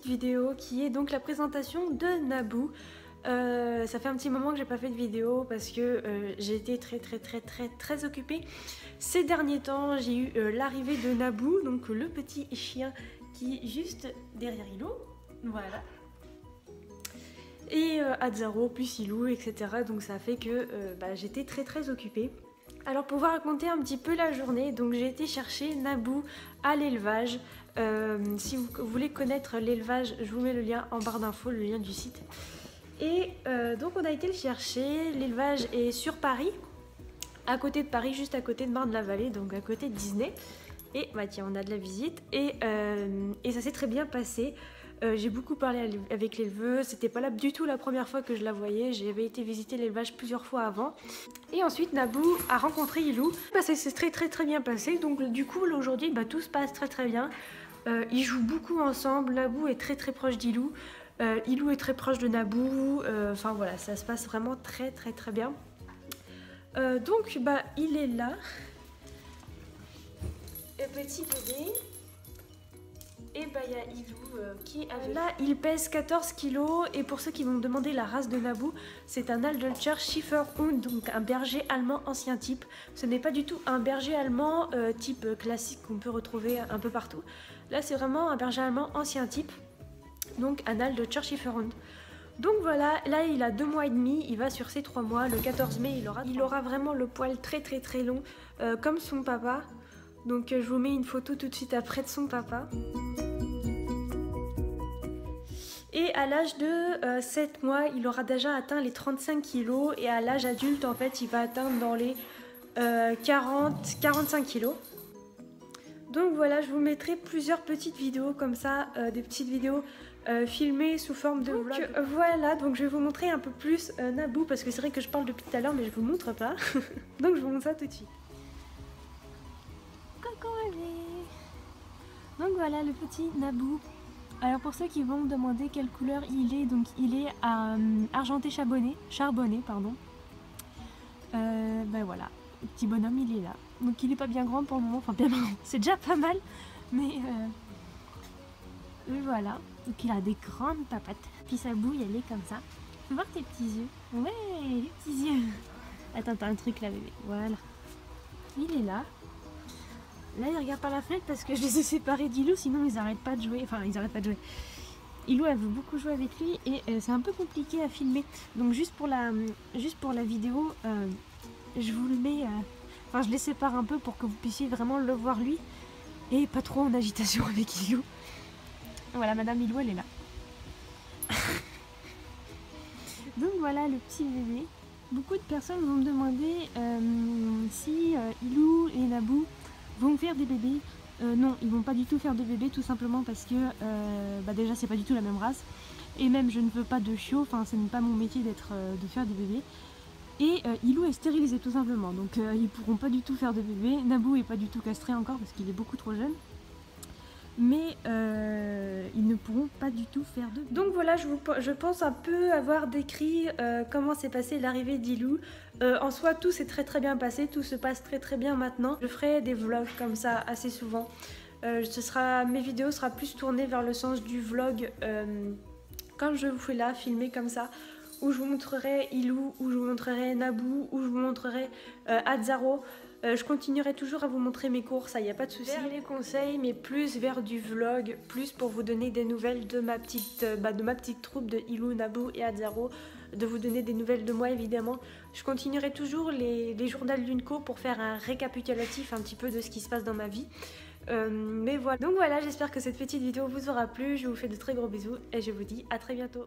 petite vidéo qui est donc la présentation de Naboo. Ça fait un petit moment que j'ai pas fait de vidéo parce que j'ai été très occupée. Ces derniers temps, j'ai eu l'arrivée de Naboo, donc le petit chien qui est juste derrière Ilou. Voilà. Et Atzaro, plus Ilou, etc. Donc ça fait que j'étais très occupée. Alors pour vous raconter un petit peu la journée, donc j'ai été chercher Naboo à l'élevage. Si vous voulez connaître l'élevage, je vous mets le lien en barre d'infos, le lien du site. Et donc on a été le chercher. L'élevage est sur Paris, à côté de Paris, juste à côté de Marne-la-Vallée, donc à côté de Disney. Et bah tiens, on a de la visite et ça s'est très bien passé. J'ai beaucoup parlé avec l'éleveuse, c'était pas là du tout la première fois que je la voyais, j'avais été visiter l'élevage plusieurs fois avant. Et ensuite Naboo a rencontré Ilou, ça s'est très bien passé, donc du coup aujourd'hui tout se passe très bien. Ils jouent beaucoup ensemble, Naboo est très proche d'Ilou, Ilou est très proche de Naboo, enfin voilà, ça se passe vraiment très bien. Donc il est là, le petit bébé. Et il y a Ilou qui est avec. Là, il pèse 14 kg. Et pour ceux qui vont me demander la race de Naboo, c'est un Aldölcher Schäferhund, donc un berger allemand ancien type. Ce n'est pas du tout un berger allemand type classique qu'on peut retrouver un peu partout. Là, c'est vraiment un berger allemand ancien type, donc un Aldölcher Schäferhund. Donc voilà, là il a 2 mois et demi, il va sur ses 3 mois. Le 14 mai, il aura vraiment le poil très long, comme son papa. Donc je vous mets une photo tout de suite après de son papa. Et à l'âge de 7 mois, il aura déjà atteint les 35 kg. Et à l'âge adulte, en fait, il va atteindre dans les 40-45 kg. Donc voilà, je vous mettrai plusieurs petites vidéos comme ça, des petites vidéos filmées sous forme de vlog. Voilà, donc je vais vous montrer un peu plus Naboo, parce que c'est vrai que je parle depuis tout à l'heure, mais je vous montre pas. Donc je vous montre ça tout de suite. Donc voilà le petit Naboo. Alors pour ceux qui vont me demander quelle couleur il est, donc il est argenté charbonné pardon. Voilà, le petit bonhomme il est là. Donc il est pas bien grand pour le moment, enfin bien grand, c'est déjà pas mal, mais voilà. Donc il a des grandes papates. Puis sa bouille elle est comme ça. Fais voir tes petits yeux. Ouais, les petits yeux. Attends, t'as un truc là bébé. Voilà. Il est là. Là, il regarde par la fenêtre parce que je les ai séparés d'Ilou, sinon ils n'arrêtent pas de jouer. Enfin, ils n'arrêtent pas de jouer. Ilou, elle veut beaucoup jouer avec lui et c'est un peu compliqué à filmer. Donc, juste pour la vidéo, je vous le mets. Enfin, je les sépare un peu pour que vous puissiez vraiment le voir lui et pas trop en agitation avec Ilou. Voilà, Madame Ilou, elle est là. Donc, voilà le petit bébé. Beaucoup de personnes vont me demander si Ilou et Naboo vont faire des bébés. Non, ils vont pas du tout faire de bébés, tout simplement parce que déjà c'est pas du tout la même race, et même je ne veux pas de chiot, enfin ce n'est pas mon métier de faire des bébés. Et Ilou est stérilisé tout simplement, donc ils pourront pas du tout faire de bébés. Naboo est pas du tout castré encore parce qu'il est beaucoup trop jeune, mais ils ne pourront pas du tout faire de bébés. Donc voilà, je pense un peu avoir décrit comment s'est passée l'arrivée d'Ilou. En soi, tout s'est très bien passé, tout se passe très bien maintenant. Je ferai des vlogs comme ça assez souvent. Mes vidéos seront plus tournées vers le sens du vlog, comme je vous fais là, filmé comme ça, où je vous montrerai Ilou, où je vous montrerai Naboo, où je vous montrerai Atzaro. Je continuerai toujours à vous montrer mes cours, ça y a pas de souci. Vers les conseils, mais plus vers du vlog, plus pour vous donner des nouvelles de ma petite troupe de Ilou, Naboo et Atzaro, de vous donner des nouvelles de moi évidemment. Je continuerai toujours les journaux d'Unco pour faire un récapitulatif un petit peu de ce qui se passe dans ma vie. Mais voilà. Donc voilà, j'espère que cette petite vidéo vous aura plu. Je vous fais de très gros bisous et je vous dis à très bientôt.